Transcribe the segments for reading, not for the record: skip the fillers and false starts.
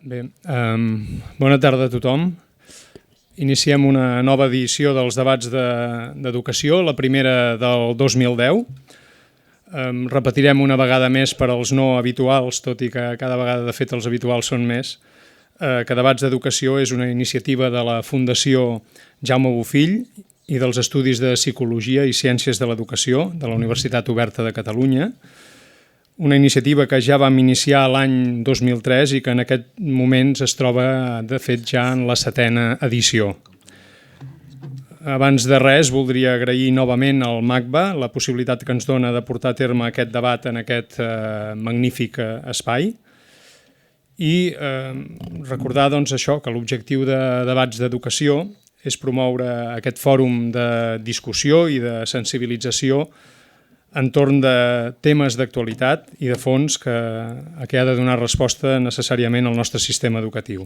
Bé, bona tarda a tothom. Iniciem una nova edició dels debats d'educació, la primera del 2010. Repetirem una vegada més per als no habituals, tot i que cada vegada de fet els habituals són més, que Debats d'Educació és una iniciativa de la Fundació Jaume Bofill i dels Estudis de Psicologia i Ciències de l'Educació de la Universitat Oberta de Catalunya, una iniciativa que ja vam iniciar l'any 2003 i que en aquest moment es troba, de fet, ja en la 7a edició. Abans de res, voldria agrair novament al MACBA la possibilitat que ens dona de portar a terme aquest debat en aquest magnífic espai i recordar això, que l'objectiu de Debats d'Educació és promoure aquest fòrum de discussió i de sensibilització entorn de temes d'actualitat i de fons que ha de donar resposta necessàriament al nostre sistema educatiu.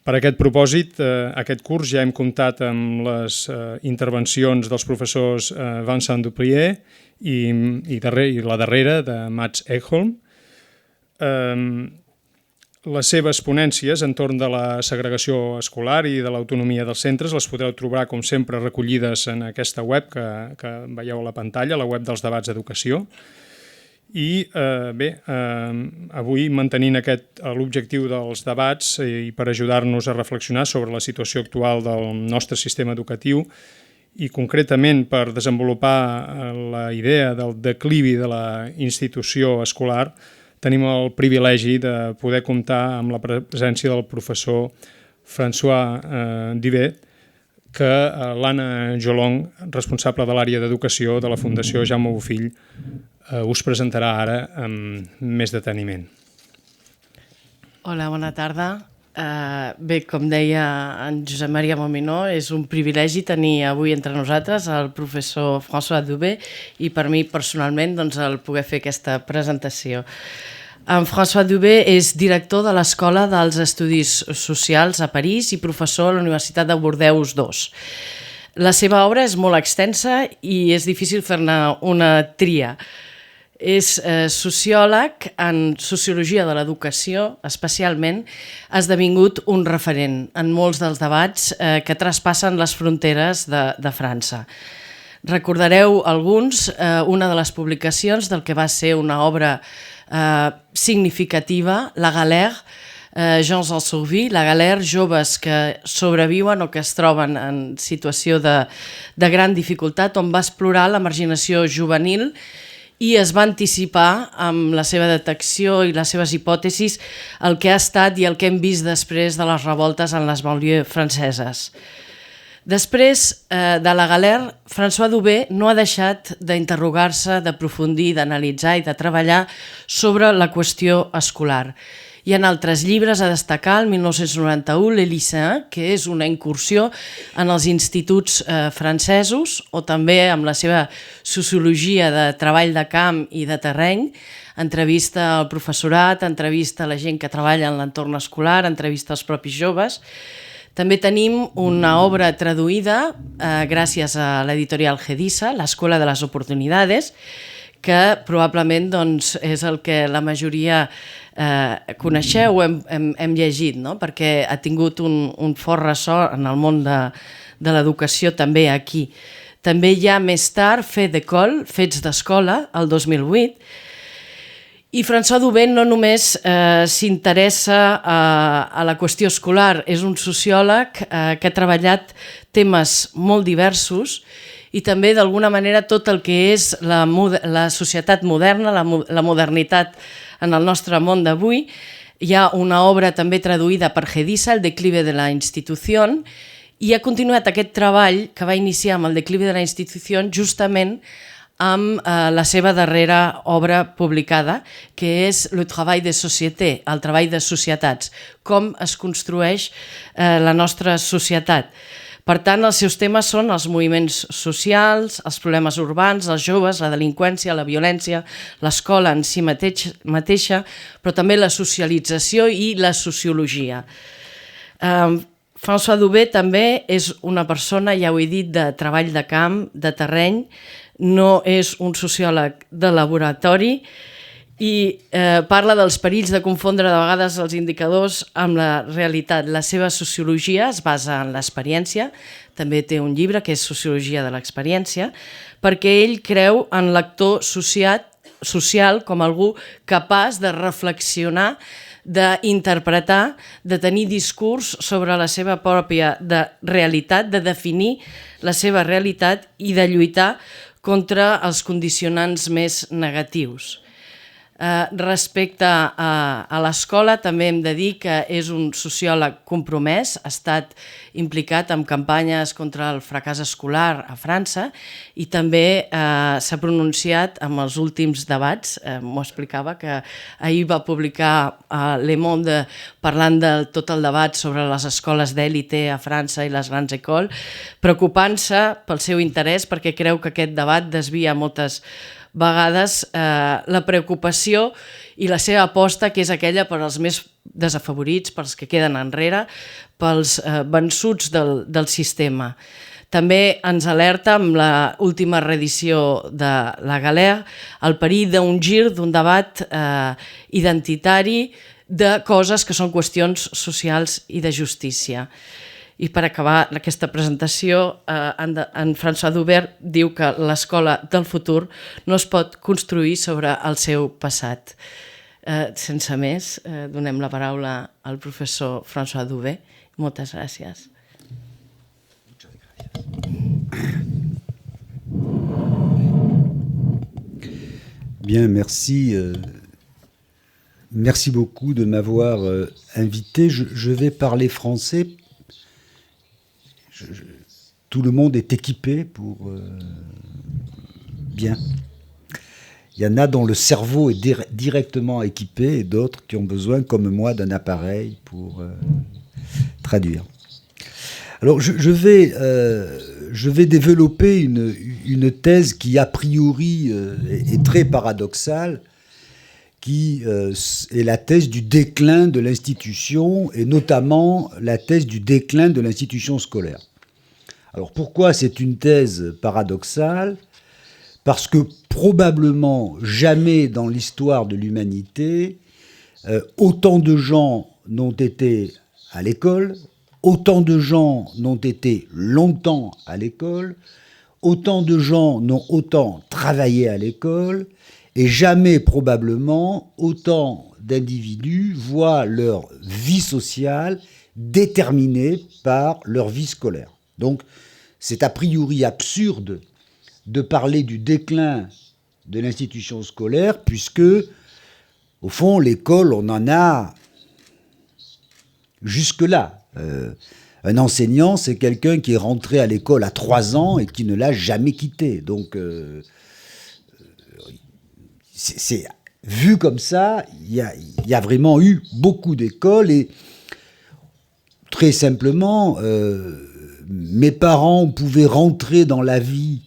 Per aquest propòsit, aquest curs ja hem comptat amb les intervencions dels professors Vincent Duprier i la darrera de Mats Ekholm. Les seves ponències entorn de la segregació escolar i de l'autonomia dels centres les podreu trobar, com sempre, recollides en aquesta web que veieu a la pantalla, la web dels Debats d'Educació. I bé, avui mantenint l'objectiu dels debats i per ajudar-nos a reflexionar sobre la situació actual del nostre sistema educatiu i concretament per desenvolupar la idea del declivi de la institució escolar, tenim el privilegi de poder comptar amb la presència del professor François Dubé, que l'Anna Jolong, responsable de l'àrea d'educació de la Fundació Jaume Bofill, us presentarà ara amb més deteniment. Hola, bona tarda. Bé, com deia en Josep Maria Mominó, és un privilegi tenir avui entre nosaltres el professor François Dubé i per mi personalment el poder fer aquesta presentació. En François Dubé és director de l'Escola dels Estudis Socials a París i professor a la Universitat de Bordeus II. La seva obra és molt extensa i és difícil fer-ne una tria. És sociòleg en sociologia de l'educació, especialment, ha esdevingut un referent en molts dels debats que traspassen les fronteres de França. Recordareu alguns, una de les publicacions del que va ser una obra significativa, La Galère, Gens en survie, La Galère, joves que sobreviuen o que es troben en situació de gran dificultat, on va explorar la marginació juvenil i es va anticipar amb la seva detecció i les seves hipòtesis el que ha estat i el que hem vist després de les revoltes en les banlieues franceses. Després de La Galère, François Dubé no ha deixat d'interrogar-se, d'aprofundir, d'analitzar i de treballar sobre la qüestió escolar. I en altres llibres a destacar el 1991 Les Lycéens, que és una incursió en els instituts francesos, o també amb la seva sociologia de treball de camp i de terreny, entrevista al professorat, entrevista a la gent que treballa en l'entorn escolar, entrevista als propis joves. També tenim una obra traduïda gràcies a l'editorial Gedisa, l'Escola de les Oportunidades, que probablement és el que la majoria coneixeu o hem llegit, perquè ha tingut un fort ressò en el món de l'educació també aquí. També hi ha més tard Faits d'école, Fets d'Escola, el 2008, i François Dubé no només s'interessa a la qüestió escolar, és un sociòleg que ha treballat temes molt diversos i també d'alguna manera tot el que és la societat moderna, la modernitat en el nostre món d'avui. Hi ha una obra també traduïda per Gedisa, El declive de la institución, i ha continuat aquest treball que va iniciar amb El declive de la institución justament amb la seva darrera obra publicada, que és Le travail de société, el treball de societats, com es construeix la nostra societat. Per tant, els seus temes són els moviments socials, els problemes urbans, els joves, la delinqüència, la violència, l'escola en si mateixa, però també la socialització i la sociologia. François Dubé també és una persona, ja ho he dit, de treball de camp, de terreny, no és un sociòleg de laboratori i parla dels perills de confondre de vegades els indicadors amb la realitat. La seva sociologia es basa en l'experiència, també té un llibre que és Sociologia de l'experiència, perquè ell creu en l'actor social com algú capaç de reflexionar, d'interpretar, de tenir discurs sobre la seva pròpia realitat, de definir la seva realitat i de lluitar contra els condicionants més negatius. Respecte a l'escola, també hem de dir que és un sociòleg compromès, ha estat implicat en campanyes contra el fracàs escolar a França i també s'ha pronunciat en els últims debats. M'ho explicava, que ahir va publicar a Le Monde parlant de tot el debat sobre les escoles d'èlite a França i les grans écoles, preocupant-se pel seu interès perquè creu que aquest debat desvia moltes vegades la preocupació i la seva aposta, que és aquella per als més desafavorits, pels que queden enrere, pels vençuts del sistema. També ens alerta amb l'última reedició de La Galère el perill d'un gir d'un debat identitari de coses que són qüestions socials i de justícia. I per acabar aquesta presentació, en François Daubert diu que l'escola del futur no es pot construir sobre el seu passat. Sense més, donem la paraula al professor François Daubert. Moltes gràcies. Bien, merci. Merci beaucoup de m'avoir invité. Je vais parler français. Tout le monde est équipé pour bien. Il y en a dont le cerveau est directement équipé et d'autres qui ont besoin, comme moi, d'un appareil pour traduire. Alors, je vais développer une thèse qui, a priori, est très paradoxale, qui est la thèse du déclin de l'institution, et notamment la thèse du déclin de l'institution scolaire. Alors pourquoi c'est une thèse paradoxale ? Parce que probablement jamais dans l'histoire de l'humanité, autant de gens n'ont été à l'école, autant de gens n'ont été longtemps à l'école, autant de gens n'ont autant travaillé à l'école, et jamais probablement autant d'individus voient leur vie sociale déterminée par leur vie scolaire. Donc c'est a priori absurde de parler du déclin de l'institution scolaire puisque, au fond, l'école, on en a jusque-là. Un enseignant, c'est quelqu'un qui est rentré à l'école à 3 ans et qui ne l'a jamais quitté. Donc c'est vu comme ça, il y a vraiment eu beaucoup d'écoles et très simplement, mes parents pouvaient rentrer dans la vie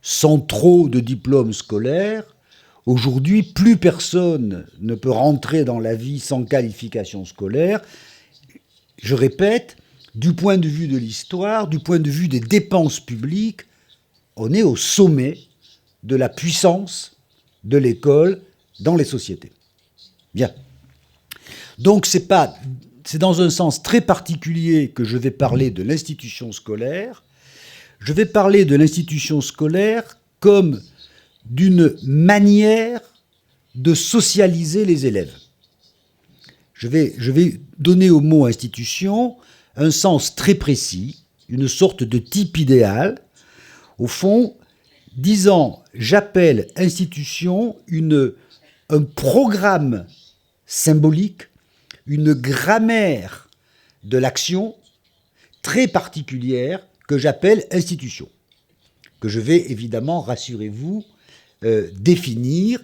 sans trop de diplômes scolaires. Aujourd'hui, plus personne ne peut rentrer dans la vie sans qualification scolaire. Je répète, du point de vue de l'histoire, du point de vue des dépenses publiques, on est au sommet de la puissance de l'école dans les sociétés. Bien. Donc c'est dans un sens très particulier que je vais parler de l'institution scolaire. Je vais parler de l'institution scolaire comme d'une manière de socialiser les élèves. Je vais donner au mot institution un sens très précis, une sorte de type idéal. Au fond, disant j'appelle institution un programme symbolique, une grammaire de l'action très particulière que j'appelle institution, que je vais évidemment, rassurez-vous, définir.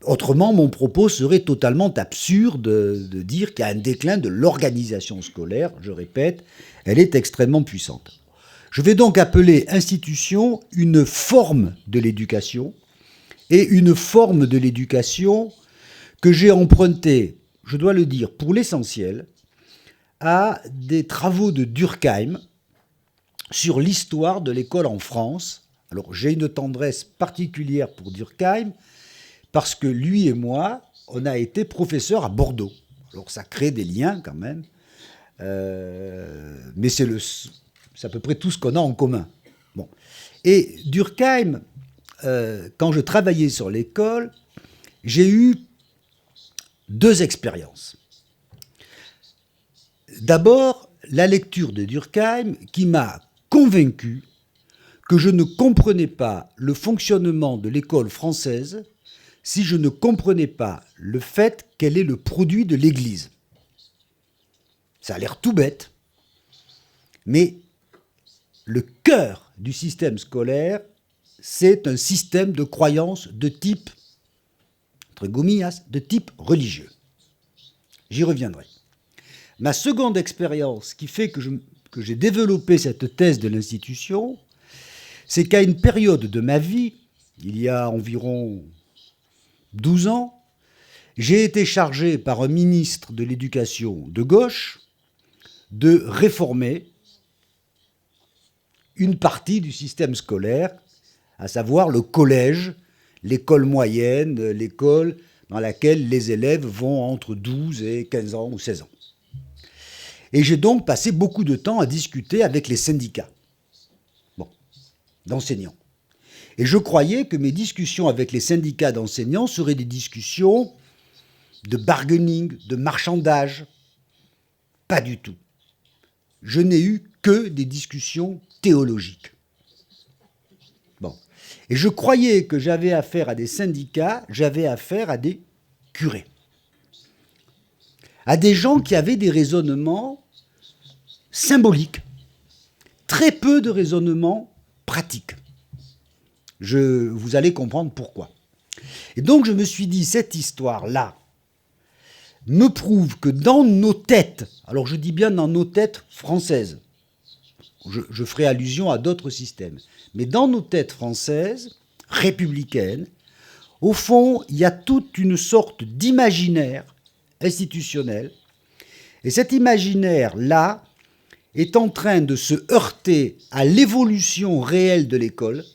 Autrement, mon propos serait totalement absurde de dire qu'il y a un déclin de l'organisation scolaire. Je répète, elle est extrêmement puissante. Je vais donc appeler institution une forme de l'éducation, et une forme de l'éducation que j'ai empruntée, je dois le dire, pour l'essentiel, à des travaux de Durkheim sur l'histoire de l'école en France Alors j'ai une tendresse particulière pour Durkheim, parce que lui et moi, on a été professeurs à Bordeaux. Alors ça crée des liens quand même, mais c'est à peu près tout ce qu'on a en commun. Bon. Et Durkheim, quand je travaillais sur l'école, j'ai eu 2 expériences. D'abord, la lecture de Durkheim qui m'a convaincu que je ne comprenais pas le fonctionnement de l'école française si je ne comprenais pas le fait qu'elle est le produit de l'Église. Ça a l'air tout bête, mais le cœur du système scolaire, c'est un système de croyance de type, entre gomillas, de type religieux. J'y reviendrai. Ma seconde expérience qui fait que j'ai développé cette thèse de l'institution, c'est qu'à une période de ma vie, il y a environ 12 ans, j'ai été chargé par un ministre de l'Éducation de gauche de réformer une partie du système scolaire, à savoir le collège, l'école moyenne, l'école dans laquelle les élèves vont entre 12 et 15 ans ou 16 ans. Et j'ai donc passé beaucoup de temps à discuter avec les syndicats d'enseignants. Et je croyais que mes discussions avec les syndicats d'enseignants seraient des discussions de bargaining, de marchandage. Pas du tout. Je n'ai eu que des discussions théologiques. Bon. Et je croyais que j'avais affaire à des syndicats, j'avais affaire à des curés. À des gens qui avaient des raisonnements symboliques. Très peu de raisonnements pratiques. Vous allez comprendre pourquoi. Et donc je me suis dit, cette histoire-là me prouve que dans nos têtes, alors je dis bien dans nos têtes françaises, je ferai allusion à d'autres systèmes, mais dans nos têtes françaises, républicaines, au fond, il y a toute une sorte d'imaginaire institutionnel, et cet imaginaire-là est en train de se heurter à l'évolution réelle de l'école,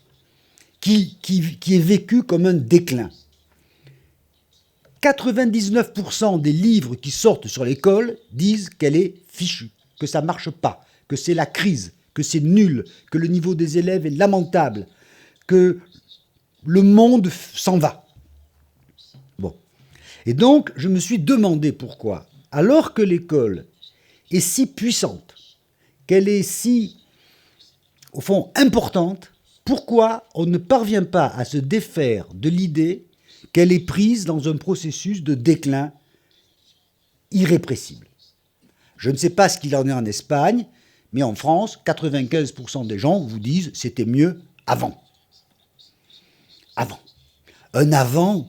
qui est vécue comme un déclin. 99% des livres qui sortent sur l'école disent qu'elle est fichue, que ça ne marche pas, que c'est la crise, que c'est nul, que le niveau des élèves est lamentable, que le monde s'en va. Bon. Et donc, je me suis demandé pourquoi, alors que l'école est si puissante, qu'elle est si, au fond, importante, pourquoi on ne parvient pas à se défaire de l'idée qu'elle est prise dans un processus de déclin irrépressible. Je ne sais pas ce qu'il en est en Espagne, mais en France, 95% des gens vous disent c'était mieux avant. Avant. Un avant,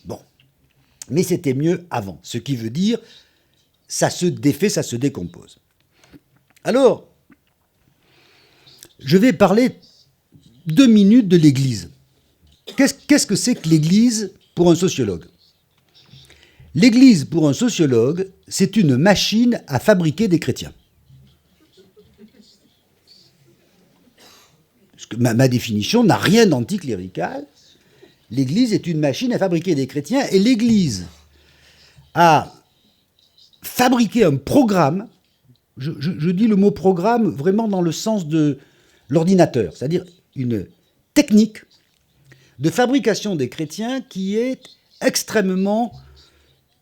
bon, mais c'était mieux avant. Ce qui veut dire, ça se défait, ça se décompose. Alors, je vais parler 2 minutes de l'Église. Qu'est-ce que c'est que l'Église pour un sociologue ? L'Église pour un sociologue, c'est une machine à fabriquer des chrétiens. Parce que ma définition n'a rien d'anticlérical. L'Église est une machine à fabriquer des chrétiens et l'Église a fabriqué un programme, je dis le mot programme vraiment dans le sens de l'ordinateur, c'est-à-dire une technique de fabrication des chrétiens qui est extrêmement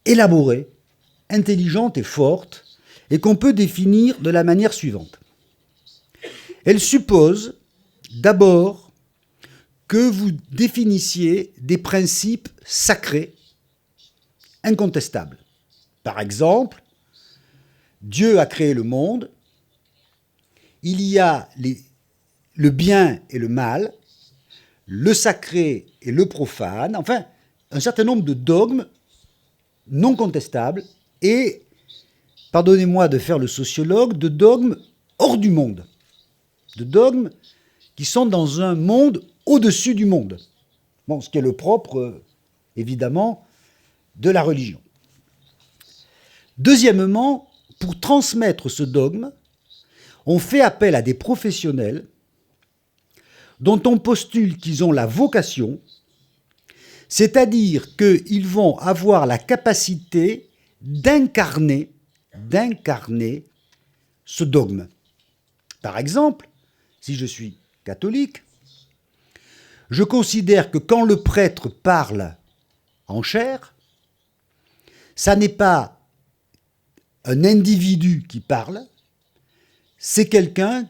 élaborée, intelligente et forte, et qu'on peut définir de la manière suivante. Elle suppose d'abord que vous définissiez des principes sacrés, incontestables. Par exemple, Dieu a créé le monde, il y a le bien et le mal, le sacré et le profane, enfin, un certain nombre de dogmes non contestables et, pardonnez-moi de faire le sociologue, de dogmes hors du monde, de dogmes qui sont dans un monde au-dessus du monde. Bon, ce qui est le propre, évidemment, de la religion. Deuxièmement, pour transmettre ce dogme, on fait appel à des professionnels dont on postule qu'ils ont la vocation, c'est-à-dire qu'ils vont avoir la capacité d'incarner ce dogme. Par exemple, si je suis catholique, je considère que quand le prêtre parle en chair, ça n'est pas un individu qui parle, c'est quelqu'un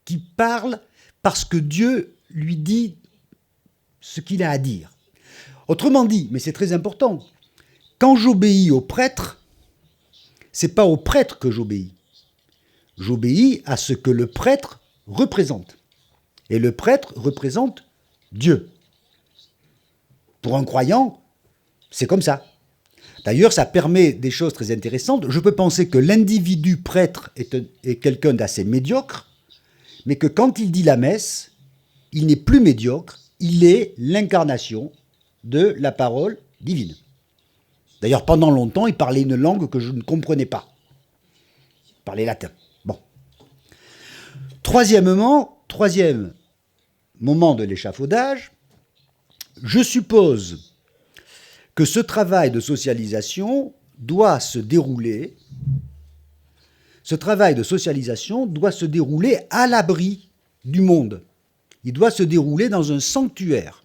qui parle parce que Dieu lui dit ce qu'il a à dire. Autrement dit, mais c'est très important, quand j'obéis au prêtre, c'est pas au prêtre que j'obéis. J'obéis à ce que le prêtre représente. Et le prêtre représente Dieu. Pour un croyant, c'est comme ça. D'ailleurs, ça permet des choses très intéressantes. Je peux penser que l'individu prêtre est quelqu'un d'assez médiocre, mais que quand il dit la messe, il n'est plus médiocre, il est l'incarnation de la parole divine. D'ailleurs, pendant longtemps, il parlait une langue que je ne comprenais pas. Il parlait latin. Bon. Troisième moment de l'échafaudage, je suppose que ce travail de socialisation doit se dérouler à l'abri du monde. Il doit se dérouler dans un sanctuaire,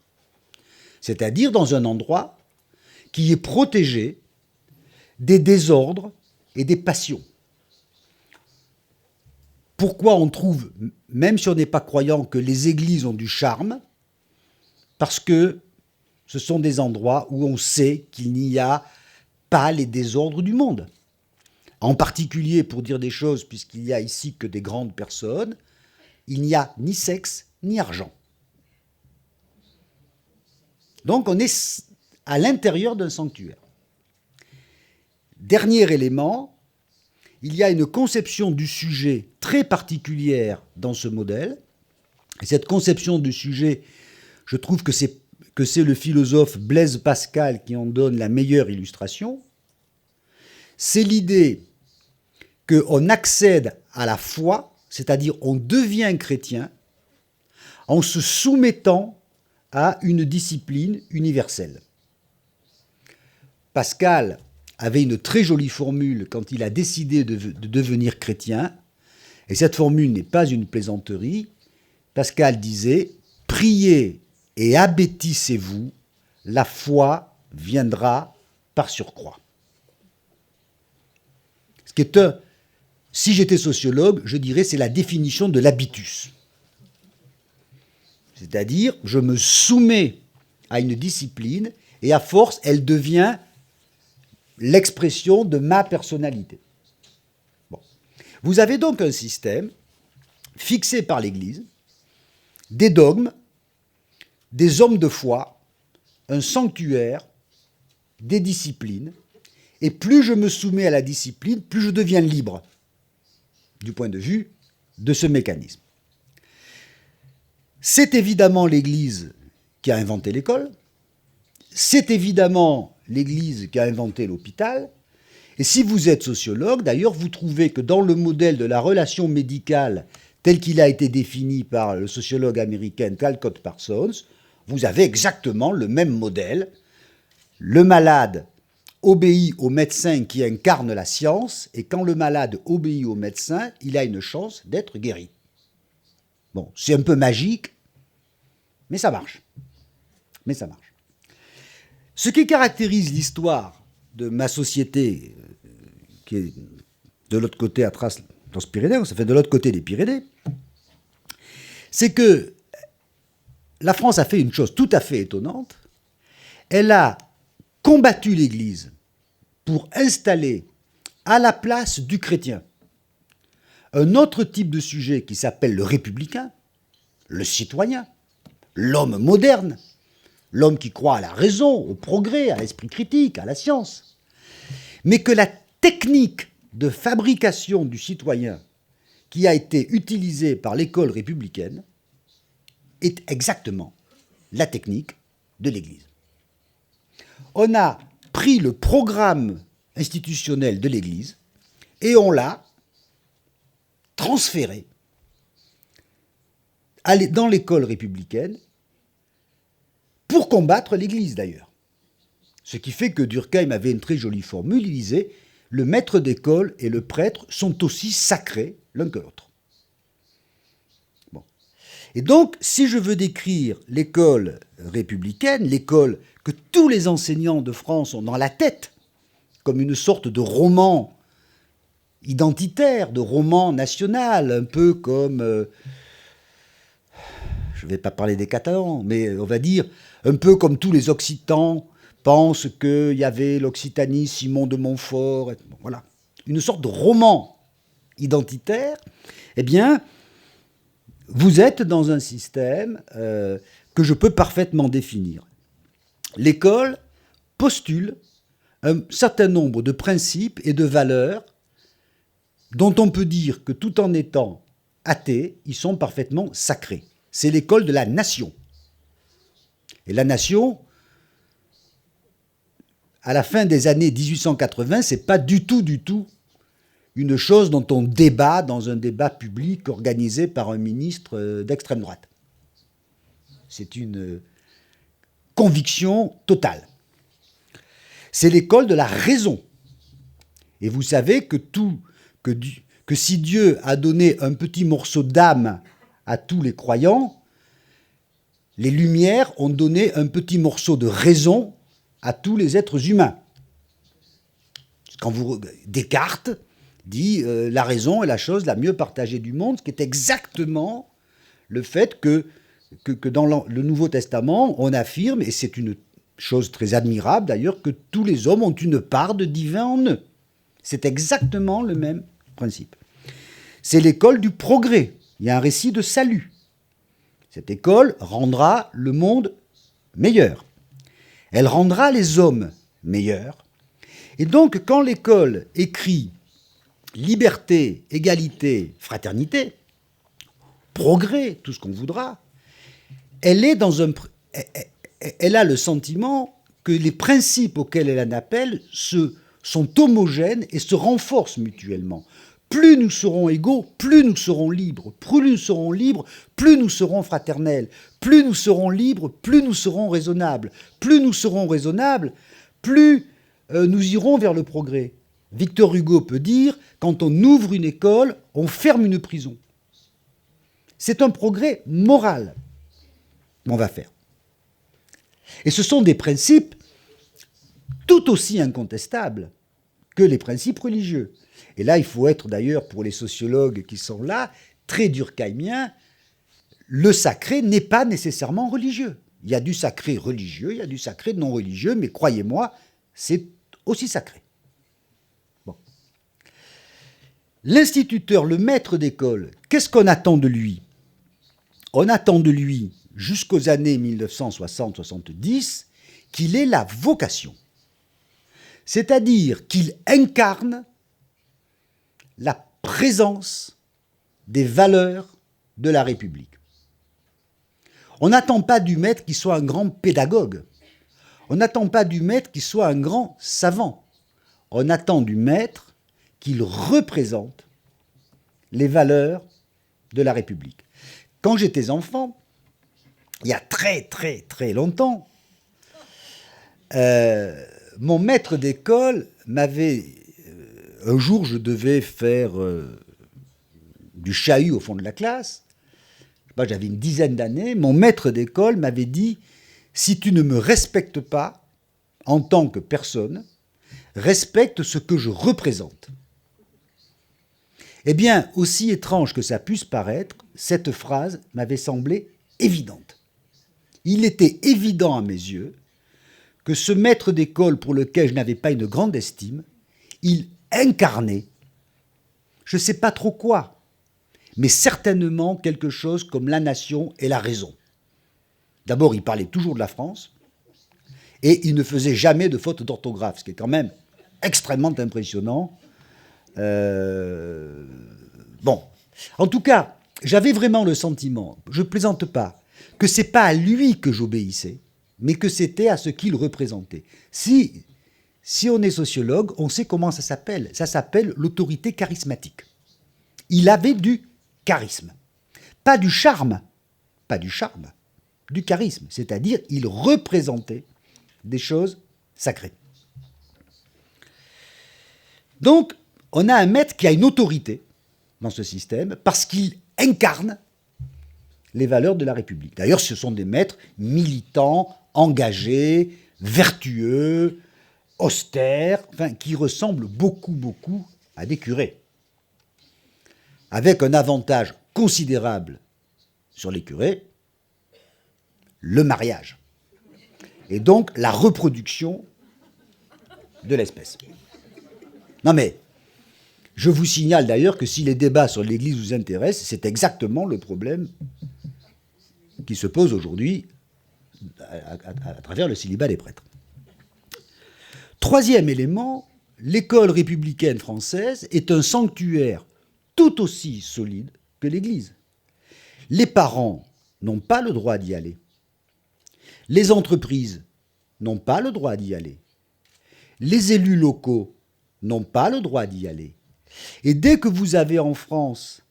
c'est-à-dire dans un endroit qui est protégé des désordres et des passions. Pourquoi on trouve, même si on n'est pas croyant, que les églises ont du charme? Parce que ce sont des endroits où on sait qu'il n'y a pas les désordres du monde. En particulier, pour dire des choses, puisqu'il n'y a ici que des grandes personnes, il n'y a ni sexe ni argent. Donc on est à l'intérieur d'un sanctuaire. Dernier élément, il y a une conception du sujet très particulière dans ce modèle. Et cette conception du sujet, je trouve que c'est le philosophe Blaise Pascal qui en donne la meilleure illustration. C'est l'idée qu'on accède à la foi, c'est-à-dire on devient chrétien, en se soumettant à une discipline universelle. Pascal avait une très jolie formule quand il a décidé de devenir chrétien, et cette formule n'est pas une plaisanterie. Pascal disait « Priez et abêtissez-vous, la foi viendra par surcroît ». Ce qui est si j'étais sociologue, je dirais c'est la définition de l'habitus. C'est-à-dire, je me soumets à une discipline et à force, elle devient l'expression de ma personnalité. Bon. Vous avez donc un système fixé par l'Église, des dogmes, des hommes de foi, un sanctuaire, des disciplines, et plus je me soumets à la discipline, plus je deviens libre du point de vue de ce mécanisme. C'est évidemment l'Église qui a inventé l'école, c'est évidemment l'Église qui a inventé l'hôpital, et si vous êtes sociologue, d'ailleurs, vous trouvez que dans le modèle de la relation médicale tel qu'il a été défini par le sociologue américain Caldecott Parsons, vous avez exactement le même modèle. Le malade obéit au médecin qui incarne la science, et quand le malade obéit au médecin, il a une chance d'être guéri. Bon, c'est un peu magique, mais ça marche. Ce qui caractérise l'histoire de ma société, qui est de l'autre côté à Trans-Pyrénées, ça fait de l'autre côté des Pyrénées, c'est que la France a fait une chose tout à fait étonnante. Elle a combattu l'Église pour installer à la place du chrétien un autre type de sujet qui s'appelle le républicain, le citoyen, l'homme moderne, l'homme qui croit à la raison, au progrès, à l'esprit critique, à la science. Mais que la technique de fabrication du citoyen qui a été utilisée par l'école républicaine est exactement la technique de l'Église. On a pris le programme institutionnel de l'Église et on l'a transféré dans l'école républicaine pour combattre l'Église d'ailleurs. Ce qui fait que Durkheim avait une très jolie formule, il disait « Le maître d'école et le prêtre sont aussi sacrés l'un que l'autre ». Bon. Et donc, si je veux décrire l'école républicaine, l'école que tous les enseignants de France ont dans la tête, comme une sorte de roman identitaire, de roman national, un peu comme, je ne vais pas parler des Catalans, mais on va dire, un peu comme tous les Occitans pensent qu'il y avait l'Occitanie, Simon de Montfort, voilà. Une sorte de roman identitaire, eh bien, vous êtes dans un système que je peux parfaitement définir. L'école postule un certain nombre de principes et de valeurs dont on peut dire que tout en étant athées, ils sont parfaitement sacrés. C'est l'école de la nation. Et la nation, à la fin des années 1880, c'est pas du tout une chose dont on débat dans un débat public organisé par un ministre d'extrême droite. C'est une conviction totale. C'est l'école de la raison. Et vous savez que si Dieu a donné un petit morceau d'âme à tous les croyants, les Lumières ont donné un petit morceau de raison à tous les êtres humains. Descartes dit la raison est la chose la mieux partagée du monde, ce qui est exactement le fait que dans le Nouveau Testament, on affirme, et c'est une chose très admirable d'ailleurs, que tous les hommes ont une part de divin en eux. C'est exactement le même principe. C'est l'école du progrès. Il y a un récit de salut. Cette école rendra le monde meilleur. Elle rendra les hommes meilleurs. Et donc, quand l'école écrit liberté, égalité, fraternité, progrès, tout ce qu'on voudra, elle a le sentiment que les principes auxquels elle en appelle sont homogènes et se renforcent mutuellement. Plus nous serons égaux, plus nous serons libres. Plus nous serons libres, plus nous serons fraternels. Plus nous serons libres, plus nous serons raisonnables. Plus nous serons raisonnables, plus nous irons vers le progrès. Victor Hugo peut dire, quand on ouvre une école, on ferme une prison. C'est un progrès moral qu'on va faire. Et ce sont des principes tout aussi incontestables que les principes religieux. Et là, il faut être d'ailleurs, pour les sociologues qui sont là, très durkheimien. Le sacré n'est pas nécessairement religieux. Il y a du sacré religieux, il y a du sacré non religieux, mais croyez-moi, c'est aussi sacré. Bon. L'instituteur, le maître d'école, qu'est-ce qu'on attend de lui? On attend de lui, jusqu'aux années 1960-70, qu'il ait la vocation. C'est-à-dire qu'il incarne la présence des valeurs de la République. On n'attend pas du maître qu'il soit un grand pédagogue. On n'attend pas du maître qu'il soit un grand savant. On attend du maître qu'il représente les valeurs de la République. Quand j'étais enfant, il y a très très très longtemps, mon maître d'école m'avait... un jour, je devais faire du chahut au fond de la classe. J'avais une dizaine d'années. Mon maître d'école m'avait dit « Si tu ne me respectes pas en tant que personne, respecte ce que je représente. » Eh bien, aussi étrange que ça puisse paraître, cette phrase m'avait semblé évidente. Il était évident à mes yeux que ce maître d'école pour lequel je n'avais pas une grande estime, il incarnait, je ne sais pas trop quoi, mais certainement quelque chose comme la nation et la raison. D'abord, il parlait toujours de la France, et il ne faisait jamais de faute d'orthographe, ce qui est quand même extrêmement impressionnant. Bon, en tout cas, j'avais vraiment le sentiment, je ne plaisante pas, que ce n'est pas à lui que j'obéissais, mais que c'était à ce qu'il représentait. Si on est sociologue, on sait comment ça s'appelle. Ça s'appelle l'autorité charismatique. Il avait du charisme. Pas du charme, pas du charme, du charisme, c'est-à-dire il représentait des choses sacrées. Donc, on a un maître qui a une autorité dans ce système parce qu'il incarne les valeurs de la République. D'ailleurs, ce sont des maîtres militants, engagés, vertueux, austères, enfin, qui ressemblent beaucoup à des curés. Avec un avantage considérable sur les curés, le mariage. Et donc la reproduction de l'espèce. Non mais, je vous signale d'ailleurs que si les débats sur l'Église vous intéressent, c'est exactement le problème qui se pose aujourd'hui à travers le célibat des prêtres. Troisième élément, l'école républicaine française est un sanctuaire tout aussi solide que l'Église. Les parents n'ont pas le droit d'y aller. Les entreprises n'ont pas le droit d'y aller. Les élus locaux n'ont pas le droit d'y aller. Et dès que vous avez en France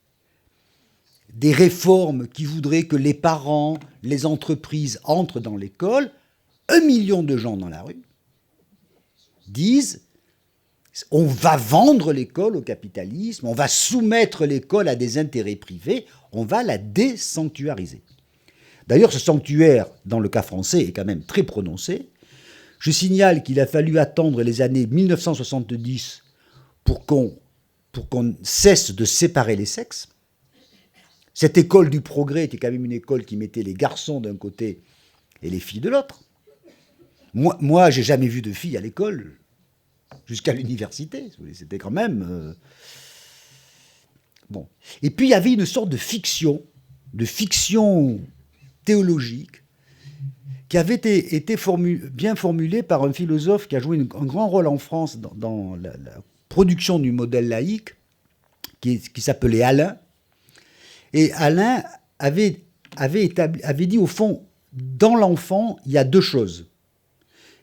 des réformes qui voudraient que les parents, les entreprises entrent dans l'école, 1 million de gens dans la rue disent on va vendre l'école au capitalisme, on va soumettre l'école à des intérêts privés, on va la désanctuariser. D'ailleurs, ce sanctuaire, dans le cas français, est quand même très prononcé. Je signale qu'il a fallu attendre les années 1970 pour qu'on cesse de séparer les sexes. Cette école du progrès était quand même une école qui mettait les garçons d'un côté et les filles de l'autre. Moi, j'ai jamais vu de filles à l'école jusqu'à l'université. C'était quand même... Bon. Et puis, il y avait une sorte de fiction théologique qui avait été bien formulée par un philosophe qui a joué un grand rôle en France dans la production du modèle laïque, qui s'appelait Alain. Et Alain avait dit, au fond, dans l'enfant, il y a deux choses.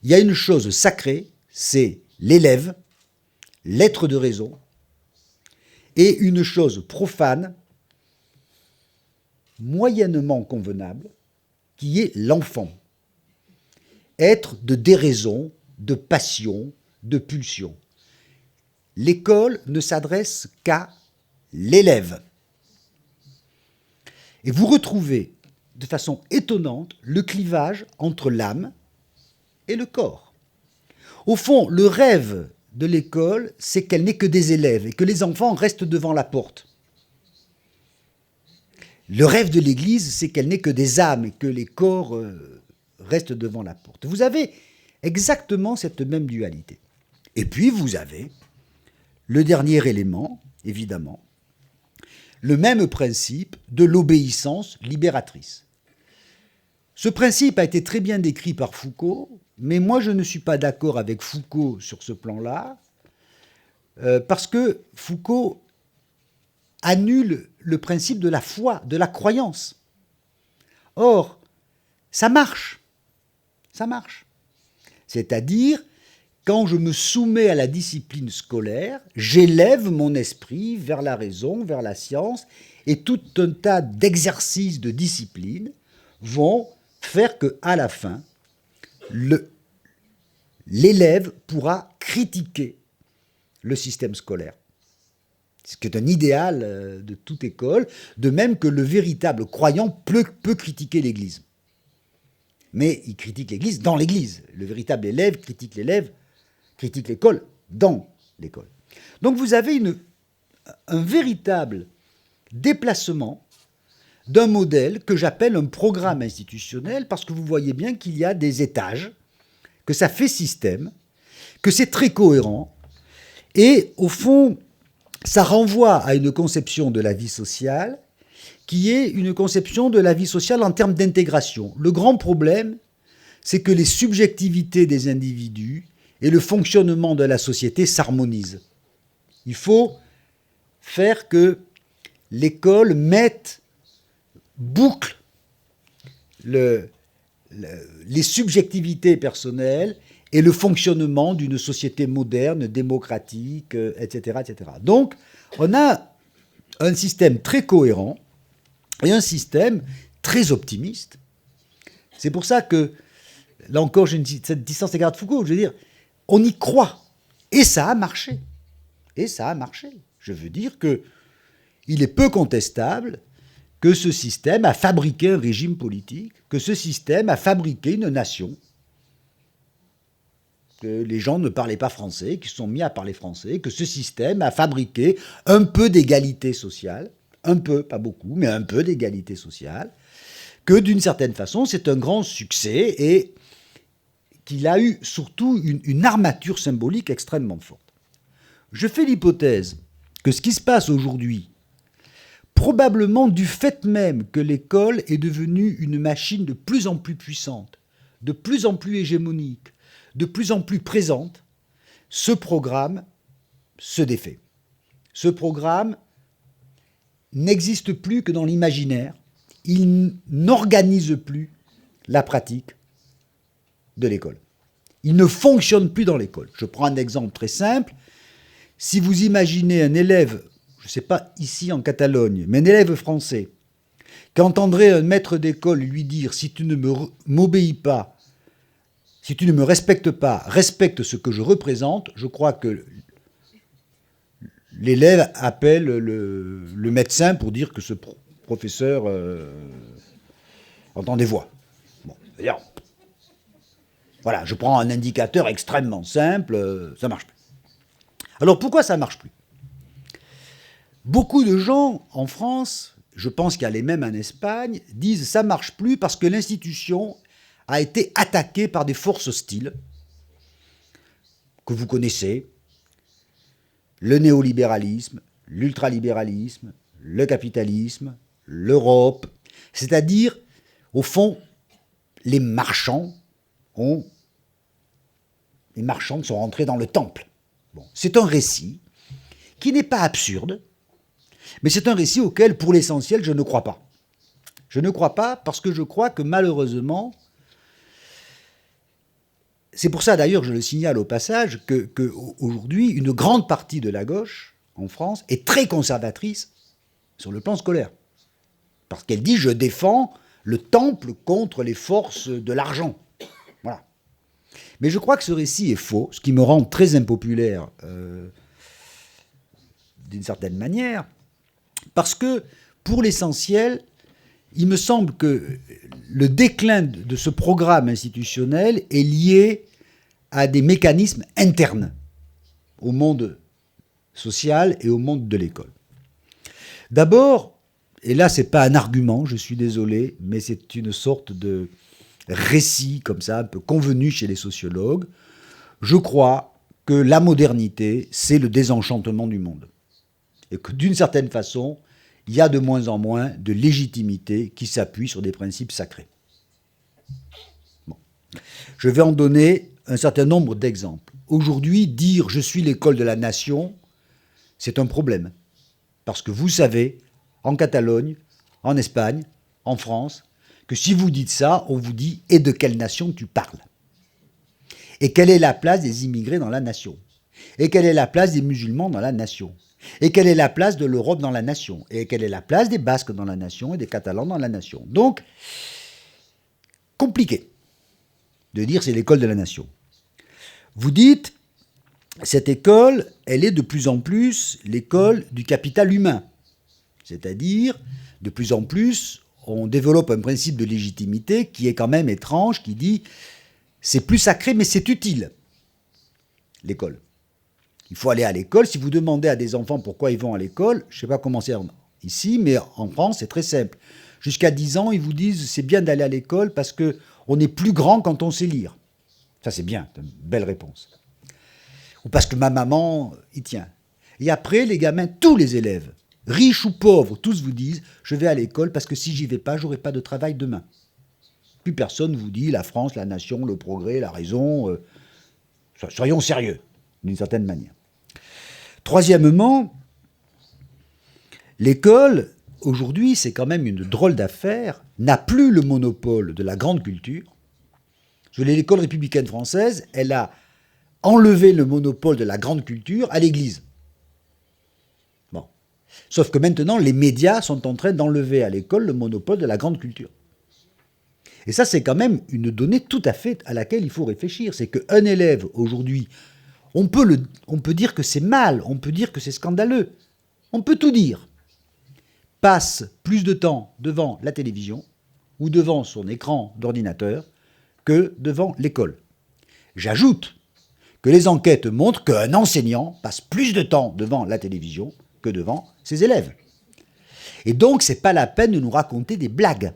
Il y a une chose sacrée, c'est l'élève, l'être de raison, et une chose profane, moyennement convenable, qui est l'enfant. Être de déraison, de passion, de pulsion. L'école ne s'adresse qu'à l'élève. Et vous retrouvez de façon étonnante le clivage entre l'âme et le corps. Au fond, le rêve de l'école, c'est qu'elle n'ait que des élèves et que les enfants restent devant la porte. Le rêve de l'Église, c'est qu'elle n'ait que des âmes et que les corps restent devant la porte. Vous avez exactement cette même dualité. Et puis vous avez le dernier élément, évidemment, le même principe de l'obéissance libératrice. Ce principe a été très bien décrit par Foucault, mais moi je ne suis pas d'accord avec Foucault sur ce plan-là, parce que Foucault annule le principe de la foi, de la croyance. Or, ça marche. Ça marche. C'est-à-dire, quand je me soumets à la discipline scolaire, j'élève mon esprit vers la raison, vers la science, et tout un tas d'exercices de discipline vont faire qu'à la fin, l'élève pourra critiquer le système scolaire. Ce qui est un idéal de toute école, de même que le véritable croyant peut critiquer l'Église. Mais il critique l'Église dans l'Église. Le véritable élève critique l'école dans l'école. Donc vous avez un véritable déplacement d'un modèle que j'appelle un programme institutionnel, parce que vous voyez bien qu'il y a des étages, que ça fait système, que c'est très cohérent, et au fond, ça renvoie à une conception de la vie sociale qui est une conception de la vie sociale en termes d'intégration. Le grand problème, c'est que les subjectivités des individus et le fonctionnement de la société s'harmonisent. Il faut faire que l'école boucle les subjectivités personnelles et le fonctionnement d'une société moderne, démocratique, etc., etc. Donc, on a un système très cohérent et un système très optimiste. C'est pour ça que, là encore, j'ai cette distance à l'égard de Foucault. Je veux dire, on y croit. Et ça a marché. Et ça a marché. Je veux dire que il est peu contestable que ce système a fabriqué un régime politique, que ce système a fabriqué une nation, que les gens ne parlaient pas français, qu'ils se sont mis à parler français, que ce système a fabriqué un peu d'égalité sociale, un peu, pas beaucoup, mais un peu d'égalité sociale, que d'une certaine façon, c'est un grand succès et qu'il a eu surtout une armature symbolique extrêmement forte. Je fais l'hypothèse que ce qui se passe aujourd'hui, probablement du fait même que l'école est devenue une machine de plus en plus puissante, de plus en plus hégémonique, de plus en plus présente, ce programme se défait. Ce programme n'existe plus que dans l'imaginaire, il n'organise plus la pratique de l'école. Il ne fonctionne plus dans l'école. Je prends un exemple très simple. Si vous imaginez un élève, je ne sais pas ici en Catalogne, mais un élève français, qui entendrait un maître d'école lui dire « si tu ne m'obéis pas, si tu ne me respectes pas, respecte ce que je représente », je crois que l'élève appelle le médecin pour dire que ce professeur entend des voix. Bon, c'est-à-dire, voilà, je prends un indicateur extrêmement simple, ça ne marche plus. Alors pourquoi ça ne marche plus ? Beaucoup de gens en France, je pense qu'il y a les mêmes en Espagne, disent ça ne marche plus parce que l'institution a été attaquée par des forces hostiles que vous connaissez, le néolibéralisme, l'ultralibéralisme, le capitalisme, l'Europe, c'est-à-dire, au fond, les marchands sont rentrés dans le temple. Bon, c'est un récit qui n'est pas absurde, mais c'est un récit auquel, pour l'essentiel, je ne crois pas. Je ne crois pas parce que je crois que malheureusement, c'est pour ça d'ailleurs, je le signale au passage, qu'aujourd'hui, une grande partie de la gauche en France est très conservatrice sur le plan scolaire. Parce qu'elle dit « je défends le temple contre les forces de l'argent ». Voilà. Mais je crois que ce récit est faux, ce qui me rend très impopulaire d'une certaine manière, parce que, pour l'essentiel, il me semble que le déclin de ce programme institutionnel est lié à des mécanismes internes au monde social et au monde de l'école. D'abord, et là, ce n'est pas un argument, je suis désolé, mais c'est une sorte de récit comme ça, un peu convenu chez les sociologues. Je crois que la modernité, c'est le désenchantement du monde. Et que d'une certaine façon, il y a de moins en moins de légitimité qui s'appuie sur des principes sacrés. Bon. Je vais en donner un certain nombre d'exemples. Aujourd'hui, dire « je suis l'école de la nation », c'est un problème. Parce que vous savez, en Catalogne, en Espagne, en France, que si vous dites ça, on vous dit « et de quelle nation tu parles ?» Et quelle est la place des immigrés dans la nation ? Et quelle est la place des musulmans dans la nation ? Et quelle est la place de l'Europe dans la nation ? Et quelle est la place des Basques dans la nation et des Catalans dans la nation ? Donc, compliqué de dire c'est l'école de la nation. Vous dites, cette école, elle est de plus en plus l'école du capital humain. C'est-à-dire, de plus en plus, on développe un principe de légitimité qui est quand même étrange, qui dit, c'est plus sacré mais c'est utile, l'école. Il faut aller à l'école. Si vous demandez à des enfants pourquoi ils vont à l'école, je ne sais pas comment c'est ici, mais en France, c'est très simple. Jusqu'à 10 ans, ils vous disent c'est bien d'aller à l'école parce qu'on est plus grand quand on sait lire. Ça, c'est bien, c'est une belle réponse. Ou parce que ma maman y tient. Et après, les gamins, tous les élèves, riches ou pauvres, tous vous disent je vais à l'école parce que si j'y vais pas, j'aurai pas de travail demain. Plus personne vous dit la France, la nation, le progrès, la raison. Soyons sérieux, d'une certaine manière. Troisièmement, l'école, aujourd'hui, c'est quand même une drôle d'affaire, n'a plus le monopole de la grande culture. L'école républicaine française, elle a enlevé le monopole de la grande culture à l'Église. Bon. Sauf que maintenant, les médias sont en train d'enlever à l'école le monopole de la grande culture. Et ça, c'est quand même une donnée tout à fait à laquelle il faut réfléchir. C'est qu'un élève, aujourd'hui, on peut dire que c'est mal, on peut dire que c'est scandaleux, on peut tout dire, passe plus de temps devant la télévision ou devant son écran d'ordinateur que devant l'école. J'ajoute que les enquêtes montrent qu'un enseignant passe plus de temps devant la télévision que devant ses élèves. Et donc, ce n'est pas la peine de nous raconter des blagues.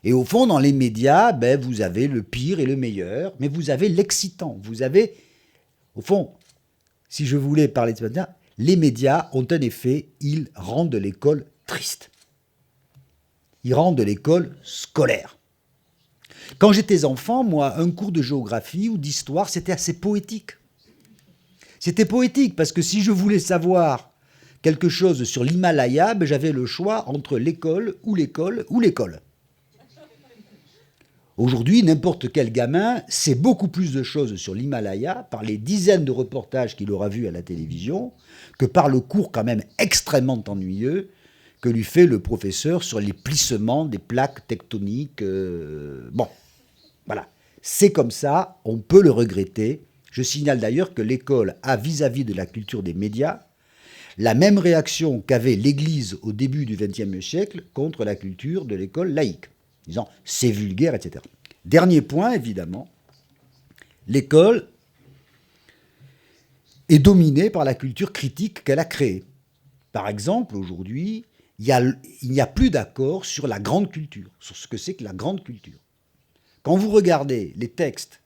Et au fond, dans les médias, vous avez le pire et le meilleur, mais vous avez l'excitant. Vous avez, au fond, si je voulais parler de ça, les médias ont un effet, ils rendent l'école triste. Ils rendent l'école scolaire. Quand j'étais enfant, moi, un cours de géographie ou d'histoire, c'était assez poétique. C'était poétique parce que si je voulais savoir quelque chose sur l'Himalaya, j'avais le choix entre l'école ou l'école ou l'école. Aujourd'hui, n'importe quel gamin sait beaucoup plus de choses sur l'Himalaya par les dizaines de reportages qu'il aura vus à la télévision que par le cours quand même extrêmement ennuyeux que lui fait le professeur sur les plissements des plaques tectoniques. Bon, voilà. C'est comme ça, on peut le regretter. Je signale d'ailleurs que l'école a vis-à-vis de la culture des médias la même réaction qu'avait l'Église au début du XXe siècle contre la culture de l'école laïque, disant c'est vulgaire, etc. Dernier point, évidemment, l'école est dominée par la culture critique qu'elle a créée. Par exemple, aujourd'hui, il n'y a plus d'accord sur la grande culture, sur ce que c'est que la grande culture. Quand vous regardez les textes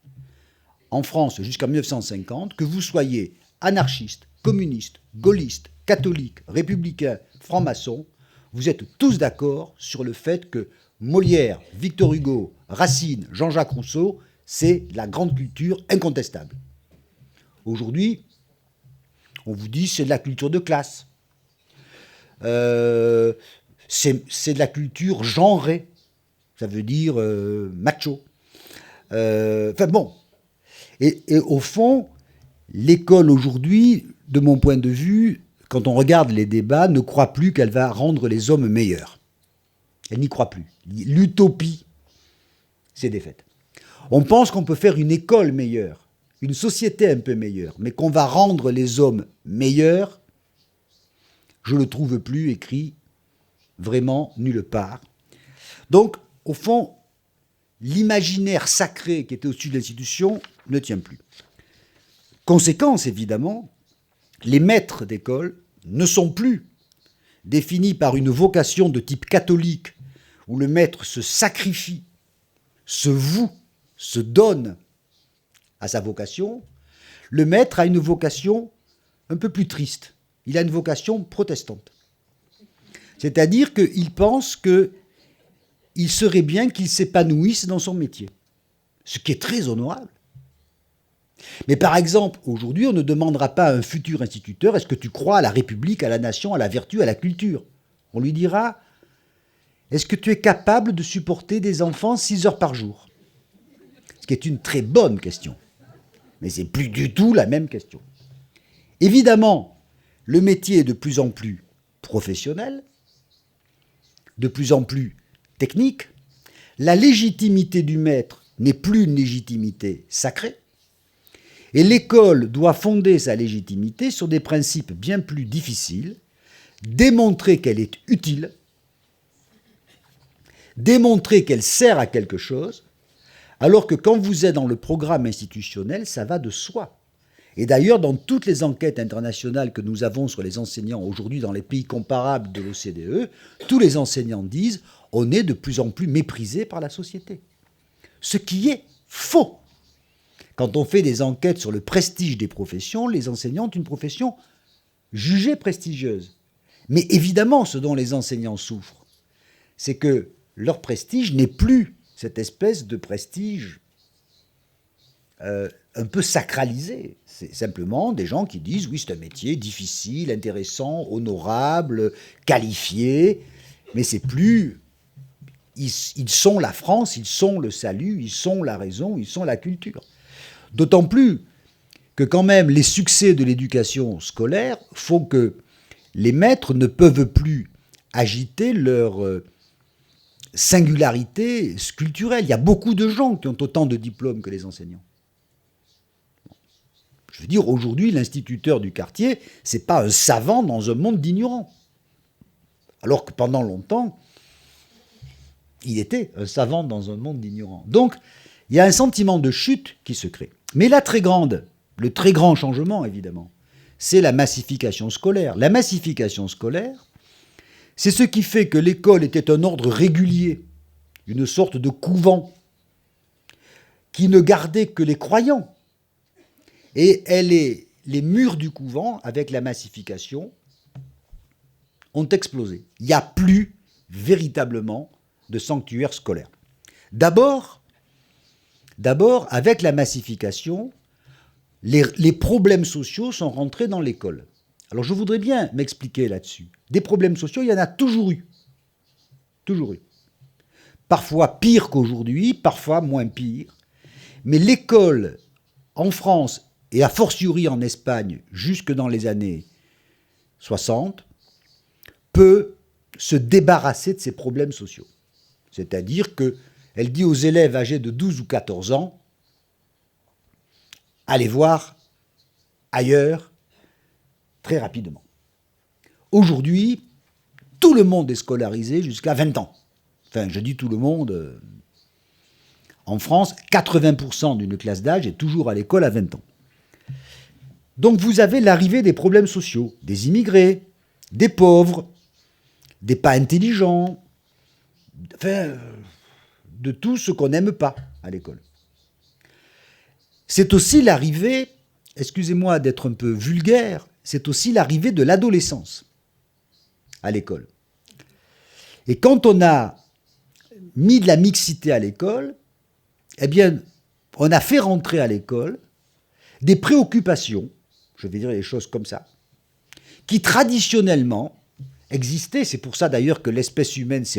en France jusqu'en 1950, que vous soyez anarchiste, communiste, gaulliste, catholique, républicain, franc-maçon, vous êtes tous d'accord sur le fait que Molière, Victor Hugo, Racine, Jean-Jacques Rousseau, c'est la grande culture incontestable. Aujourd'hui, on vous dit c'est de la culture de classe. C'est de la culture genrée. Ça veut dire macho. Enfin bon. Et au fond, l'école aujourd'hui, de mon point de vue, quand on regarde les débats, ne croit plus qu'elle va rendre les hommes meilleurs. Elle n'y croit plus. L'utopie, c'est défaite. On pense qu'on peut faire une école meilleure, une société un peu meilleure, mais qu'on va rendre les hommes meilleurs, je ne le trouve plus écrit vraiment nulle part. Donc, au fond, l'imaginaire sacré qui était au-dessus de l'institution ne tient plus. Conséquence, évidemment, les maîtres d'école ne sont plus définis par une vocation de type catholique, où le maître se sacrifie, se voue, se donne à sa vocation. Le maître a une vocation un peu plus triste. Il a une vocation protestante. C'est-à-dire qu'il pense qu'il serait bien qu'il s'épanouisse dans son métier, ce qui est très honorable. Mais par exemple, aujourd'hui, on ne demandera pas à un futur instituteur « Est-ce que tu crois à la République, à la nation, à la vertu, à la culture ?» On lui dira « Est-ce que tu es capable de supporter des enfants 6 heures par jour ?» Ce qui est une très bonne question. Mais ce n'est plus du tout la même question. Évidemment, le métier est de plus en plus professionnel, de plus en plus technique. La légitimité du maître n'est plus une légitimité sacrée. Et l'école doit fonder sa légitimité sur des principes bien plus difficiles, démontrer qu'elle est utile, démontrer qu'elle sert à quelque chose, alors que quand vous êtes dans le programme institutionnel, ça va de soi. Et d'ailleurs, dans toutes les enquêtes internationales que nous avons sur les enseignants aujourd'hui dans les pays comparables de l'OCDE, tous les enseignants disent « on est de plus en plus méprisé par la société ». Ce qui est faux. Quand on fait des enquêtes sur le prestige des professions, les enseignants ont une profession jugée prestigieuse. Mais évidemment, ce dont les enseignants souffrent, c'est que leur prestige n'est plus cette espèce de prestige un peu sacralisé. C'est simplement des gens qui disent « oui, c'est un métier difficile, intéressant, honorable, qualifié », mais c'est plus... Ils sont la France, ils sont le salut, ils sont la raison, ils sont la culture. D'autant plus que quand même les succès de l'éducation scolaire font que les maîtres ne peuvent plus agiter leur singularité culturelle. Il y a beaucoup de gens qui ont autant de diplômes que les enseignants. Je veux dire, aujourd'hui, l'instituteur du quartier, c'est pas un savant dans un monde d'ignorants. Alors que pendant longtemps, il était un savant dans un monde d'ignorants. Donc, il y a un sentiment de chute qui se crée. Mais le très grand changement, évidemment, c'est la massification scolaire. La massification scolaire, c'est ce qui fait que l'école était un ordre régulier, une sorte de couvent, qui ne gardait que les croyants. Et les murs du couvent, avec la massification, ont explosé. Il n'y a plus véritablement de sanctuaire scolaire. D'abord, avec la massification, les problèmes sociaux sont rentrés dans l'école. Alors je voudrais bien m'expliquer là-dessus. Des problèmes sociaux, il y en a toujours eu. Toujours eu. Parfois pire qu'aujourd'hui, parfois moins pire. Mais l'école, en France, et a fortiori en Espagne, jusque dans les années 60, peut se débarrasser de ces problèmes sociaux. C'est-à-dire qu'elle dit aux élèves âgés de 12 ou 14 ans, allez voir ailleurs très rapidement. Aujourd'hui, tout le monde est scolarisé jusqu'à 20 ans. Enfin, je dis tout le monde. En France, 80% d'une classe d'âge est toujours à l'école à 20 ans. Donc vous avez l'arrivée des problèmes sociaux, des immigrés, des pauvres, des pas intelligents, enfin, de tout ce qu'on n'aime pas à l'école. C'est aussi l'arrivée, excusez-moi d'être un peu vulgaire, c'est aussi l'arrivée de l'adolescence à l'école. Et quand on a mis de la mixité à l'école, eh bien, on a fait rentrer à l'école des préoccupations, je vais dire les choses comme ça, qui traditionnellement existaient. C'est pour ça d'ailleurs que l'espèce humaine s'est